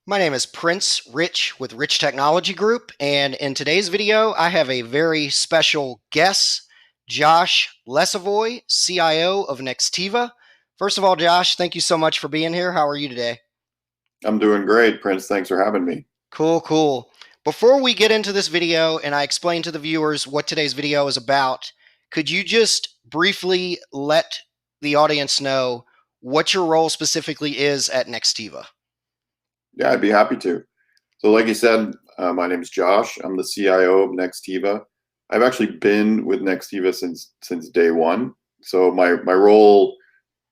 My name is Prince Rich with Rich Technology Group, and in today's video, I have a very special guest, Josh Lesavoy, CIO of Nextiva. First of all, Josh, thank you so much for being here. How are you today? I'm doing great, Prince. Thanks for having me. Cool, cool. Before we get into this video and I explain to the viewers what today's video is about, could you just briefly let the audience know what your role specifically is at Nextiva? Yeah, I'd be happy to. So, like you said, my name is Josh. I'm the CIO of Nextiva. I've actually been with Nextiva since day one. So my role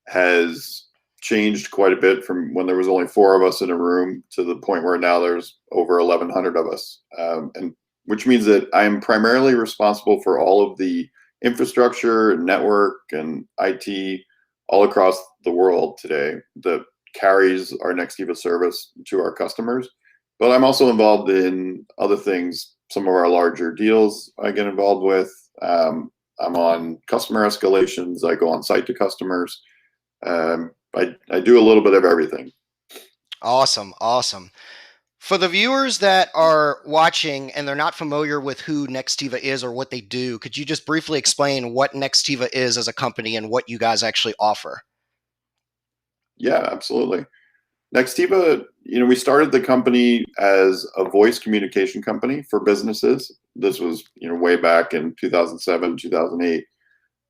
has changed quite a bit from when there was only four of us in a room to the point where now there's over 1,100 of us, and which means that I am primarily responsible for all of the infrastructure, network, and IT all across the world today that carries our Nextiva service to our customers. But I'm also involved in other things. Some of our larger deals I get involved with. I'm on customer escalations. I go on site to customers. I do a little bit of everything. Awesome, awesome. For the viewers that are watching and they're not familiar with who Nextiva is or what they do, could you just briefly explain what Nextiva is as a company and what you guys actually offer? Yeah, absolutely. Nextiva, we started the company as a voice communication company for businesses. This was, way back in 2007, 2008.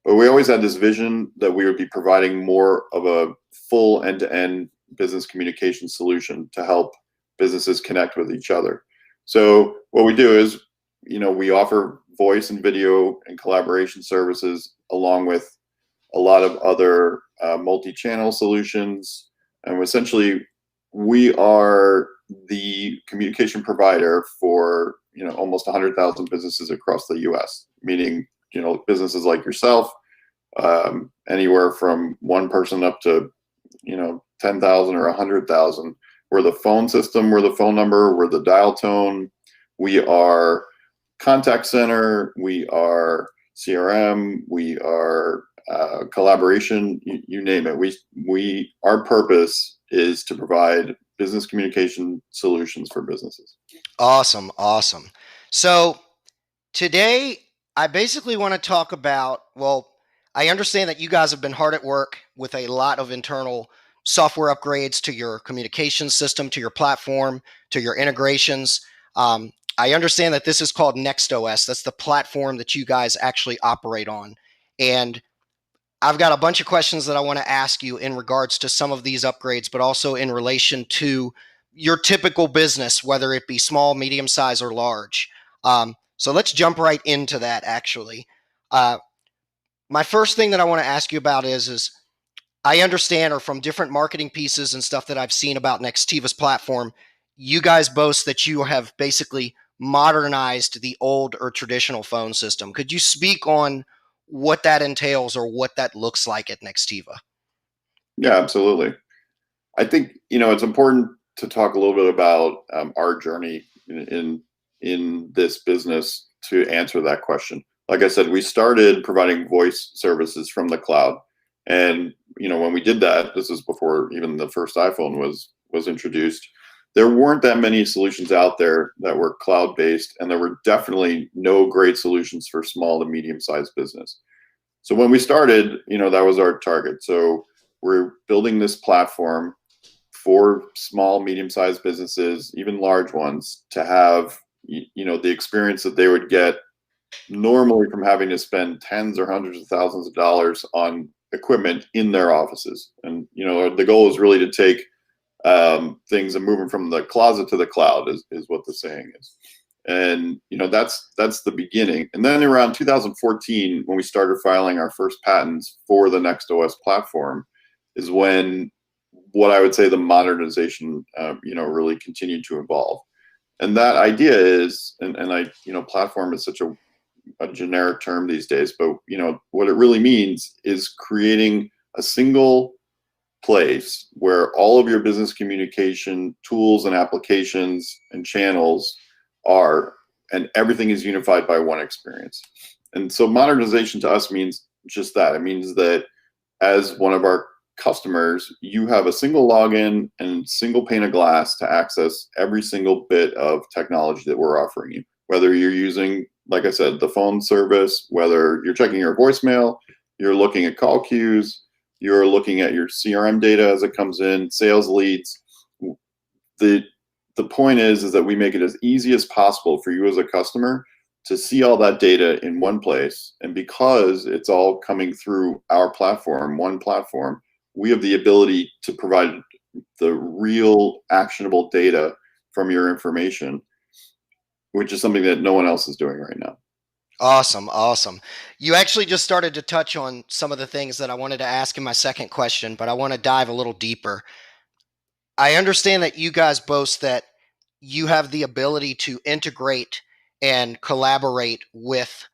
But we always had this vision that we would be providing more of a full end-to-end business communication solution to help businesses connect with each other. So what we do is, we offer voice and video and collaboration services along with a lot of other multi-channel solutions. And essentially, we are the communication provider for almost 100,000 businesses across the U.S. Meaning businesses like yourself, anywhere from one person up to 10,000 or 100,000. We're the phone system, we're the phone number, we're the dial tone, we are contact center, we are CRM, we are collaboration, you name it. Our purpose is to provide business communication solutions for businesses. Awesome, awesome. So today, I basically want to talk about, well, I understand that you guys have been hard at work with a lot of internal software upgrades to your communication system, to your platform, to your integrations. I understand that this is called NextOS. That's the platform that you guys actually operate on. And I've got a bunch of questions that I want to ask you in regards to some of these upgrades, but also in relation to your typical business, whether it be small, medium size, or large. So let's jump right into that, actually. Uh, my first thing that I want to ask you about is I understand, or from different marketing pieces and stuff that I've seen about Nextiva's platform, you guys boast that you have basically modernized the old or traditional phone system. Could you speak on what that entails or what that looks like at Nextiva? Yeah, absolutely. I think it's important to talk a little bit about our journey in this business to answer that question. Like I said, we started providing voice services from the cloud, and when we did that, this is before even the first iPhone was introduced. There weren't that many solutions out there that were cloud based, and there were definitely no great solutions for small to medium sized business. So when we started, that was our target. So we're building this platform for small, medium-sized businesses, even large ones, to have the experience that they would get normally from having to spend tens or hundreds of thousands of dollars on equipment in their offices. And the goal is really to take things and move them from the closet to the cloud, is what the saying is. And that's the beginning. And then around 2014, when we started filing our first patents for the NextOS platform, is when what I would say the modernization, really continued to evolve. And that idea is, platform is such a generic term these days, but what it really means is creating a single place where all of your business communication tools and applications and channels are, and everything is unified by one experience. And so modernization to us means just that. It means that as one of our customers, you have a single login and single pane of glass to access every single bit of technology that we're offering you. Whether you're using, like I said, the phone service, whether you're checking your voicemail, you're looking at call queues, you're looking at your CRM data as it comes in, sales leads. The the point is that we make it as easy as possible for you as a customer to see all that data in one place. And because it's all coming through our platform, one platform, we have the ability to provide the real actionable data from your information, which is something that no one else is doing right now. Awesome, awesome. You actually just started to touch on some of the things that I wanted to ask in my second question, but I want to dive a little deeper. I understand that you guys boast that you have the ability to integrate and collaborate with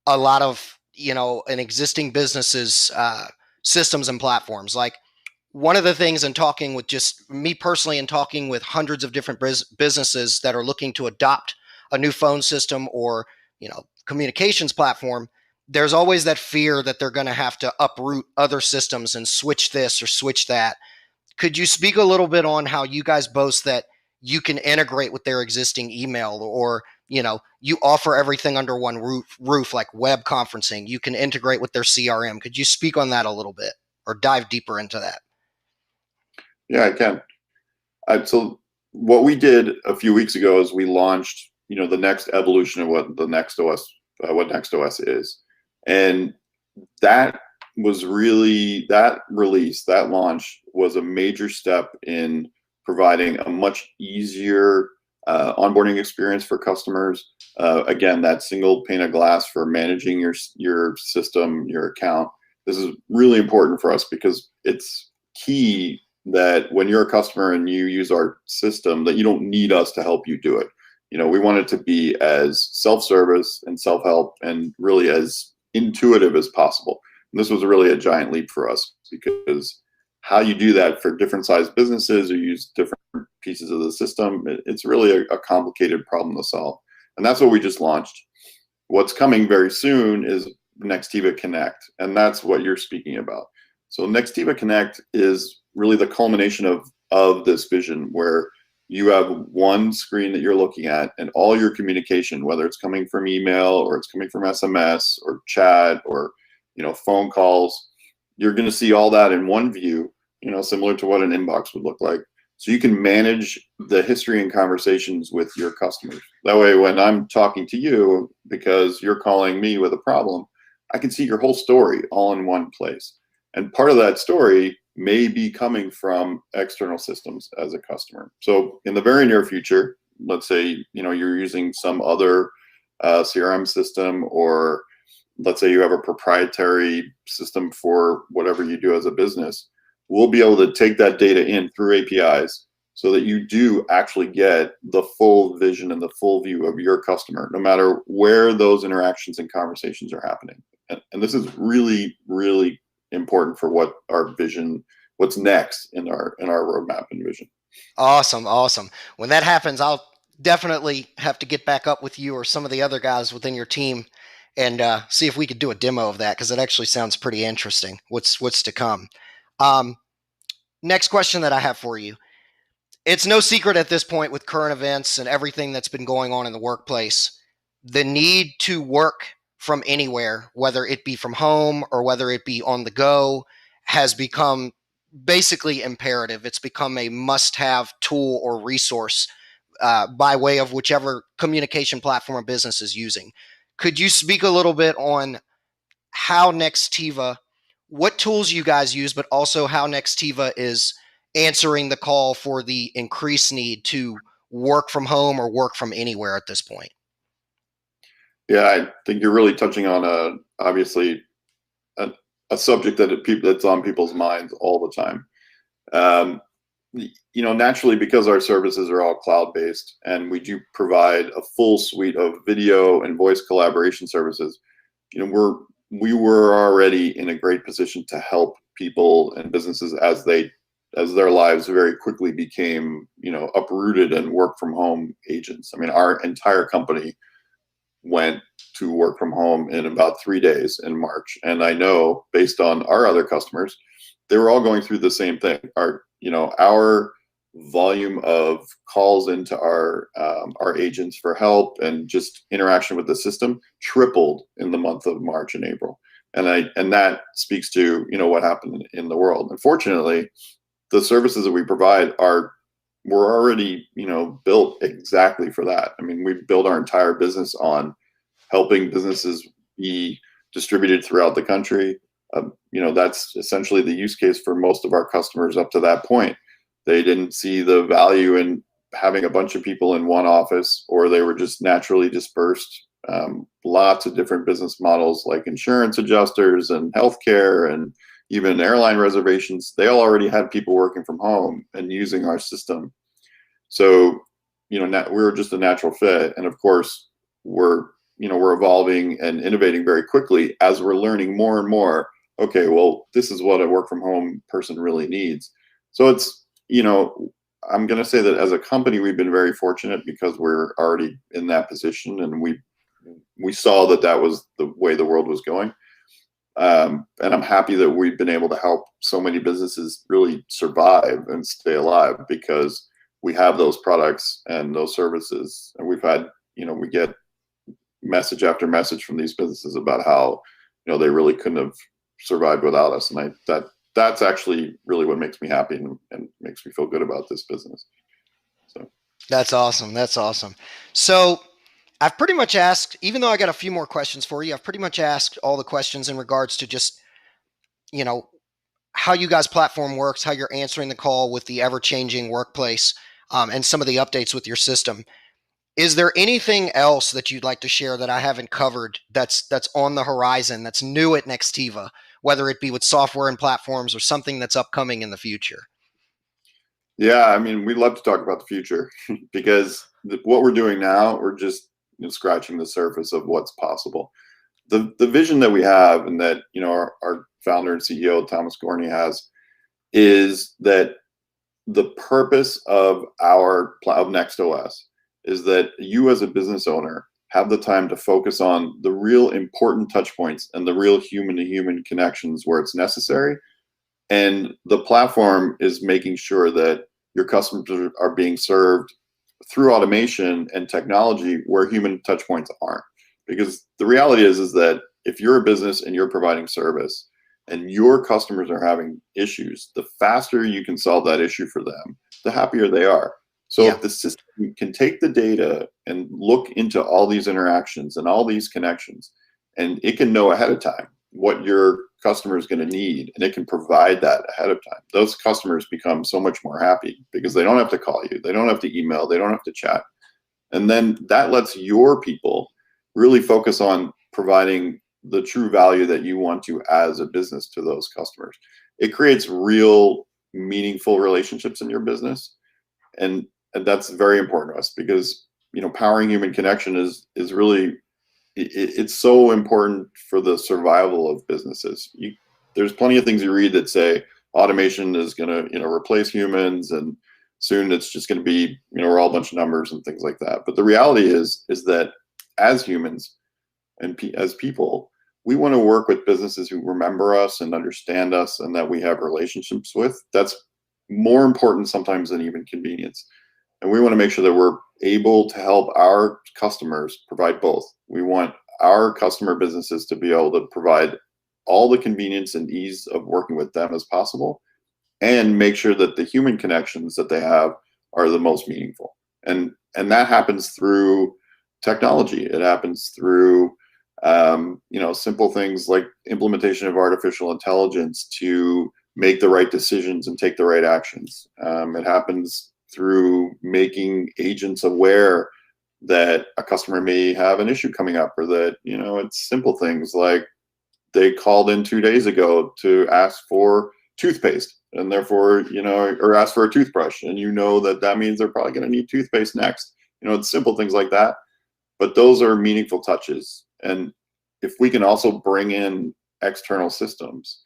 a lot of, an existing business's systems and platforms. Like, one of the things in talking with just me personally and talking with hundreds of different businesses that are looking to adopt a new phone system or, communications platform, there's always that fear that they're going to have to uproot other systems and switch this or switch that. Could you speak a little bit on how you guys boast that you can integrate with their existing email, or, you offer everything under one roof like web conferencing, you can integrate with their CRM? Could you speak on that a little bit or dive deeper into that? Yeah, I can. So what we did a few weeks ago is we launched, the next evolution of what the Next OS, what Next OS is, and that was really, that release, that launch was a major step in providing a much easier onboarding experience for customers. Again, that single pane of glass for managing your system, your account. This is really important for us because it's key that when you're a customer and you use our system, that you don't need us to help you do it. We want it to be as self-service and self-help and really as intuitive as possible. And this was really a giant leap for us because how you do that for different sized businesses or use different pieces of the system, it's really a complicated problem to solve. And that's what we just launched. What's coming very soon is Nextiva Connect, and that's what you're speaking about. So Nextiva Connect is really the culmination of this vision where you have one screen that you're looking at and all your communication, whether it's coming from email or it's coming from SMS or chat or phone calls, you're going to see all that in one view, similar to what an inbox would look like. So you can manage the history and conversations with your customers. That way, when I'm talking to you because you're calling me with a problem, I can see your whole story all in one place. And part of that story may be coming from external systems as a customer. So in the very near future, let's say, you're using some other CRM system, or let's say you have a proprietary system for whatever you do as a business, we'll be able to take that data in through APIs so that you do actually get the full vision and the full view of your customer, no matter where those interactions and conversations are happening. And this is really, really important for what our vision, what's next in our roadmap and vision. Awesome, awesome. When that happens, I'll definitely have to get back up with you or some of the other guys within your team and see if we could do a demo of that, because it actually sounds pretty interesting. What's to come? Um, Next question that I have for you. It's no secret at this point, with current events and everything that's been going on in the workplace, the need to work from anywhere, whether it be from home or whether it be on the go, has become basically imperative. It's become a must-have tool or resource by way of whichever communication platform a business is using. Could you speak a little bit on how Nextiva, what tools you guys use, but also how Nextiva is answering the call for the increased need to work from home or work from anywhere at this point? Yeah, I think you're really touching on obviously a, a subject that's on people's minds all the time. Um, Naturally, because our services are all cloud-based and we do provide a full suite of video and voice collaboration services, we were already in a great position to help people and businesses as their lives very quickly became, uprooted and work from home agents. I mean, our entire company went to work from home in about 3 days in March. And I know, based on our other customers, they were all going through the same thing. Our volume of calls into our agents for help and just interaction with the system tripled in the month of March and April. And that speaks to, what happened in the world. Unfortunately, the services that we provide were already, built exactly for that. I mean, we built our entire business on helping businesses be distributed throughout the country. That's essentially the use case for most of our customers up to that point. They didn't see the value in having a bunch of people in one office, or they were just naturally dispersed. Lots of different business models like insurance adjusters and healthcare and even airline reservations. They all already had people working from home and using our system. So, we were just a natural fit. And of course, we're evolving and innovating very quickly as we're learning more and more. Okay, well, this is what a work from home person really needs. So it's, I'm going to say that as a company, we've been very fortunate because we're already in that position, and we saw that was the way the world was going. And I'm happy that we've been able to help so many businesses really survive and stay alive because we have those products and those services. And we've had, we get message after message from these businesses about how, they really couldn't have survived without us. And that's actually really what makes me happy and makes me feel good about this business. So That's awesome. That's awesome. So I've pretty much asked, even though I got a few more questions for you, I've pretty much asked all the questions in regards to just, you know, how you guys' platform works, how you're answering the call with the ever-changing workplace, and some of the updates with your system. Is there anything else that you'd like to share that I haven't covered that's on the horizon, that's new at Nextiva, whether it be with software and platforms or something that's upcoming in the future? yeah, I mean, we'd love to talk about the future because what we're doing now, we're just scratching the surface of what's possible. The vision that we have, and that our founder and CEO Thomas Gorney has, is that the purpose of of NextOS is that you as a business owner have the time to focus on the real important touch points and the real human to human connections where it's necessary. And the platform is making sure that your customers are being served through automation and technology where human touch points aren't. Because the reality is that if you're a business and you're providing service and your customers are having issues, the faster you can solve that issue for them, the happier they are. So Yeah. if the system can take the data and look into all these interactions and all these connections, and it can know ahead of time what your customer is going to need, and it can provide that ahead of time, those customers become so much more happy because they don't have to call you, they don't have to email, they don't have to chat. And then that lets your people really focus on providing the true value that you want to as a business to those customers. It creates real meaningful relationships in your business. And that's very important to us because powering human connection is really it's so important for the survival of businesses. There's plenty of things you read that say automation is going to replace humans, and soon it's just going to be we're all a bunch of numbers and things like that. But the reality is that as humans and as people, we want to work with businesses who remember us and understand us and that we have relationships with. That's more important sometimes than even convenience. And we want to make sure that we're able to help our customers provide both. We want our customer businesses to be able to provide all the convenience and ease of working with them as possible, and make sure that the human connections that they have are the most meaningful. And that happens through technology. It happens through simple things like implementation of artificial intelligence to make the right decisions and take the right actions. It happens through making agents aware that a customer may have an issue coming up, or that it's simple things like they called in 2 days ago to ask for toothpaste, and therefore or ask for a toothbrush, and that means they're probably going to need toothpaste next. It's simple things like that, but those are meaningful touches. And if we can also bring in external systems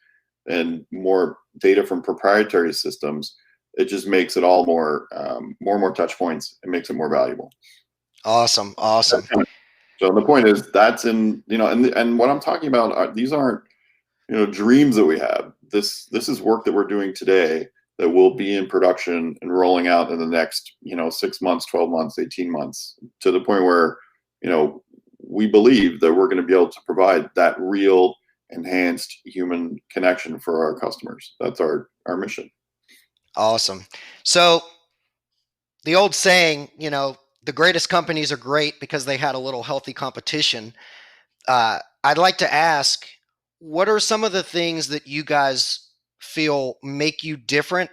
and more data from proprietary systems, it just makes it all more touch points. It makes it more valuable. Awesome. Awesome. So the point is that's in and what I'm talking about these aren't dreams that we have. This is work that we're doing today that will be in production and rolling out in the next 6 months, 12 months, 18 months, to the point where we believe that we're going to be able to provide that real enhanced human connection for our customers. That's our mission. Awesome. So the old saying, the greatest companies are great because they had a little healthy competition. I'd like to ask, what are some of the things that you guys feel make you different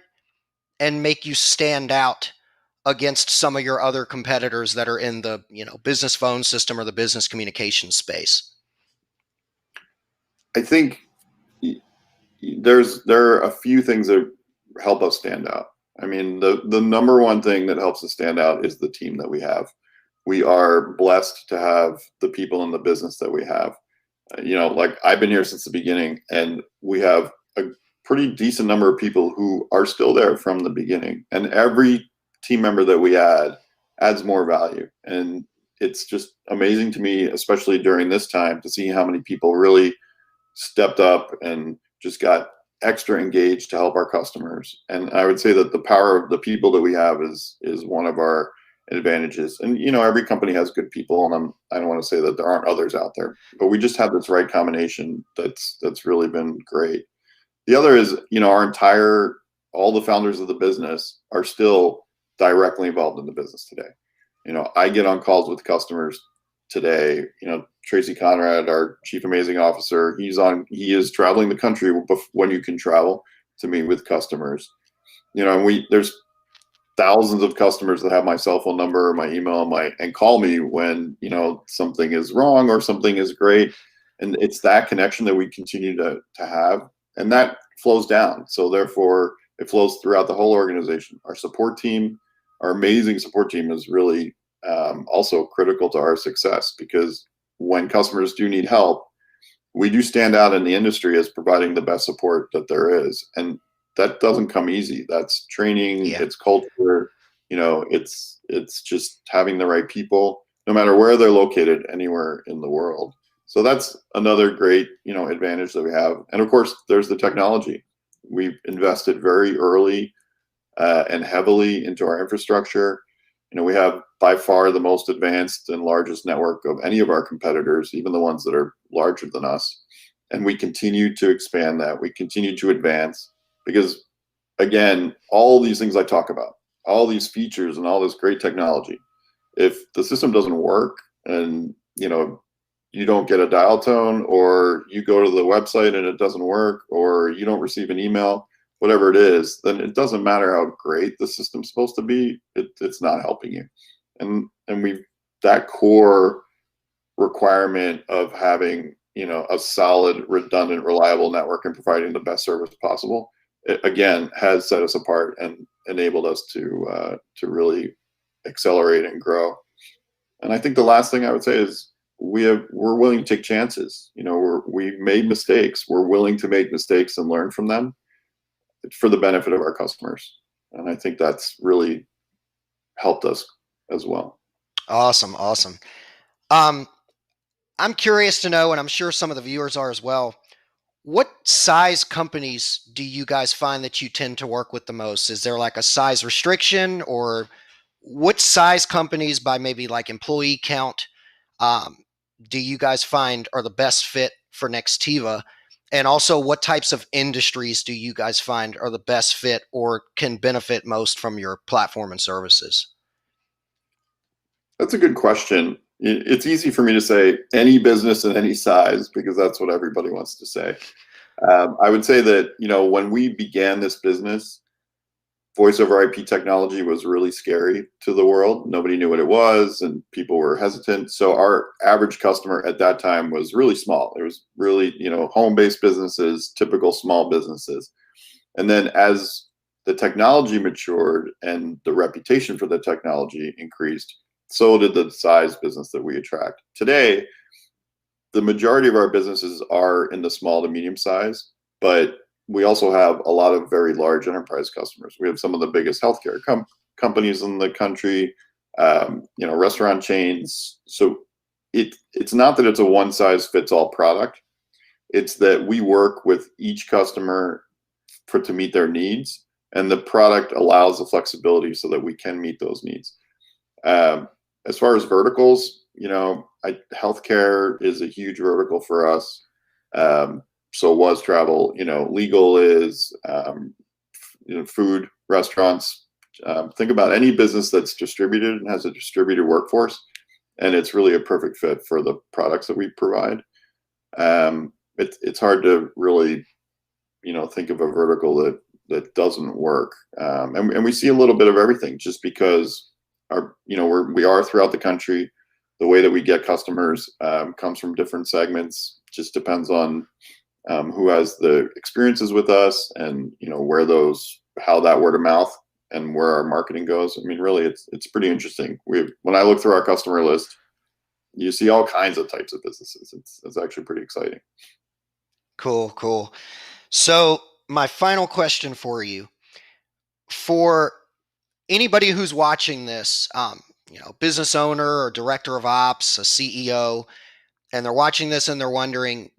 and make you stand out against some of your other competitors that are in the business phone system or the business communication space? I think there are a few things that help us stand out. I mean, the number one thing that helps us stand out is the team that we have. We are blessed to have the people in the business that we have. Like I've been here since the beginning, and we have a pretty decent number of people who are still there from the beginning. And every team member that we add adds more value. And it's just amazing to me, especially during this time, to see how many people really stepped up and just got extra engaged to help our customers. And I would say that the power of the people that we have is one of our advantages. And every company has good people, and I don't want to say that there aren't others out there, but we just have this right combination that's really been great. The other is, all the founders of the business are still directly involved in the business today. I get on calls with customers today. Tracy Conrad, our chief amazing officer, he is traveling the country when you can travel to meet with customers. And there's thousands of customers that have my cell phone number, my email, and call me when something is wrong or something is great. And it's that connection that we continue to have, and that flows down. So therefore, it flows throughout the whole organization. Our support team, our amazing support team, is really also critical to our success, because when customers do need help, we do stand out in the industry as providing the best support that there is. And that doesn't come easy. That's training, Yeah. it's culture, it's just having the right people, no matter where they're located, anywhere in the world. So that's another great, advantage that we have. And of course, there's the technology. We've invested very early and heavily into our infrastructure. We have by far the most advanced and largest network of any of our competitors, even the ones that are larger than us. And we continue to expand that. We continue to advance, because, again, all these things I talk about, all these features and all this great technology, if the system doesn't work, and you don't get a dial tone, or you go to the website and it doesn't work, or you don't receive an email, whatever it is, then it doesn't matter how great the system's supposed to be, it's not helping you. And that core requirement of having a solid, redundant, reliable network and providing the best service possible, it, again, has set us apart and enabled us to really accelerate and grow. And I think the last thing I would say is we're willing to take chances. We've made mistakes. We're willing to make mistakes and learn from them for the benefit of our customers. And I think that's really helped us as well. Awesome. Awesome. Um, I'm curious to know, and I'm sure some of the viewers are as well, what size companies do you guys find that you tend to work with the most? Is there like a size restriction, or what size companies by maybe like employee count um, do you guys find are the best fit for Nextiva? And also, what types of industries do you guys find are the best fit or can benefit most from your platform and services? That's a good question. It's easy for me to say any business in any size, because that's what everybody wants to say. I would say that, when we began this business, voice over IP technology was really scary to the world. Nobody knew what it was, and people were hesitant. So our average customer at that time was really small. It was really, home-based businesses, typical small businesses. And then as the technology matured and the reputation for the technology increased, so did the size business that we attract. Today, the majority of our businesses are in the small to medium size, but we also have a lot of very large enterprise customers. We have some of the biggest healthcare companies in the country, restaurant chains. So it's not that it's a one size fits all product. It's that we work with each customer to meet their needs, and the product allows the flexibility so that we can meet those needs. Um, as far as verticals, healthcare is a huge vertical for us. So was travel. Legal is, food, restaurants. Think about any business that's distributed and has a distributed workforce, and it's really a perfect fit for the products that we provide. It's hard to really, think of a vertical that doesn't work. And we see a little bit of everything, just because we are throughout the country. The way that we get customers comes from different segments. Just depends on who has the experiences with us, and how that word of mouth and where our marketing goes. I mean, really, it's pretty interesting. When I look through our customer list, you see all kinds of types of businesses. It's actually pretty exciting. Cool. So my final question for you, for anybody who's watching this, business owner or director of ops, a CEO, and they're watching this and they're wondering,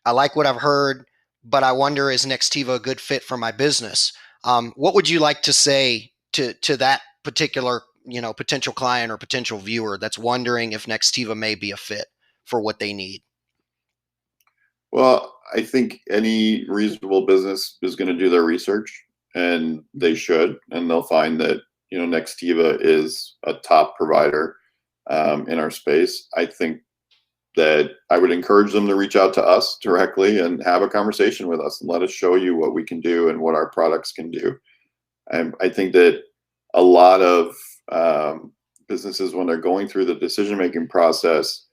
I like what I've heard, but I wonder, is Nextiva a good fit for my business? What would you like to say to that particular, potential client or potential viewer that's wondering if Nextiva may be a fit for what they need? Well, I think any reasonable business is going to do their research, and they should, and they'll find that Nextiva is a top provider in our space. I think that I would encourage them to reach out to us directly and have a conversation with us and let us show you what we can do and what our products can do. I think that a lot of businesses, when they're going through the decision-making process,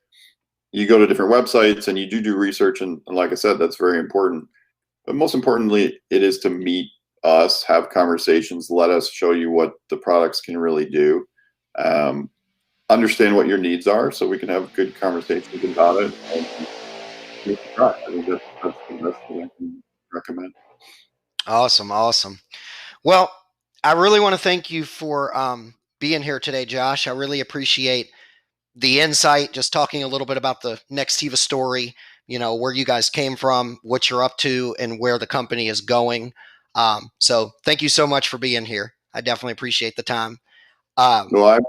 you go to different websites and you do research, and like I said, that's very important. But most importantly, it is to meet us, have conversations, let us show you what the products can really do. Understand what your needs are, so we can have good conversations about it. And give it a try. I think that's the best thing I can recommend. Awesome. Well, I really want to thank you for being here today, Josh. I really appreciate the insight, just talking a little bit about the Nextiva story, where you guys came from, what you're up to, and where the company is going. So thank you so much for being here. I definitely appreciate the time. Well,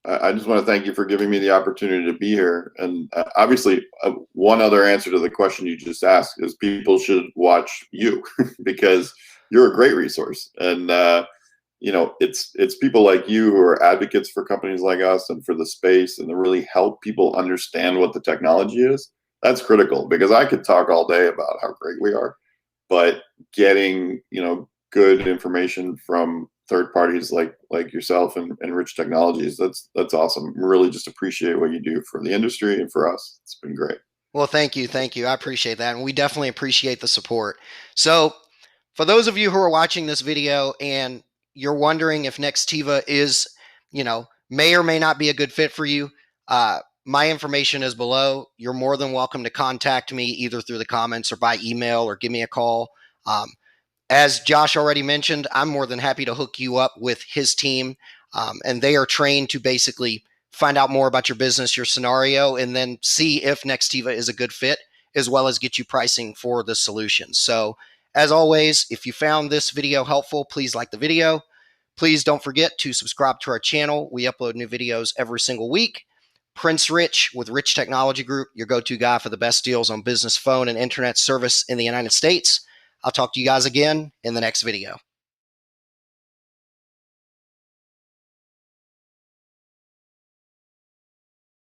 I just want to thank you for giving me the opportunity to be here. And obviously, one other answer to the question you just asked is people should watch you because you're a great resource. And it's people like you who are advocates for companies like us and for the space, and to really help people understand what the technology is. That's critical, because I could talk all day about how great we are, but getting good information from third parties like yourself and Rich Technologies, that's awesome. Really just appreciate what you do for the industry and for us. It's been great. Well, thank you. I appreciate that. And we definitely appreciate the support. So for those of you who are watching this video and you're wondering if Nextiva is, may or may not be a good fit for you, my information is below. You're more than welcome to contact me either through the comments or by email, or give me a call. As Josh already mentioned, I'm more than happy to hook you up with his team, and they are trained to basically find out more about your business, your scenario, and then see if Nextiva is a good fit, as well as get you pricing for the solution. So as always, if you found this video helpful, please like the video. Please don't forget to subscribe to our channel. We upload new videos every single week. Prince Rich with Rich Technology Group, your go-to guy for the best deals on business phone and internet service in the United States. I'll talk to you guys again in the next video.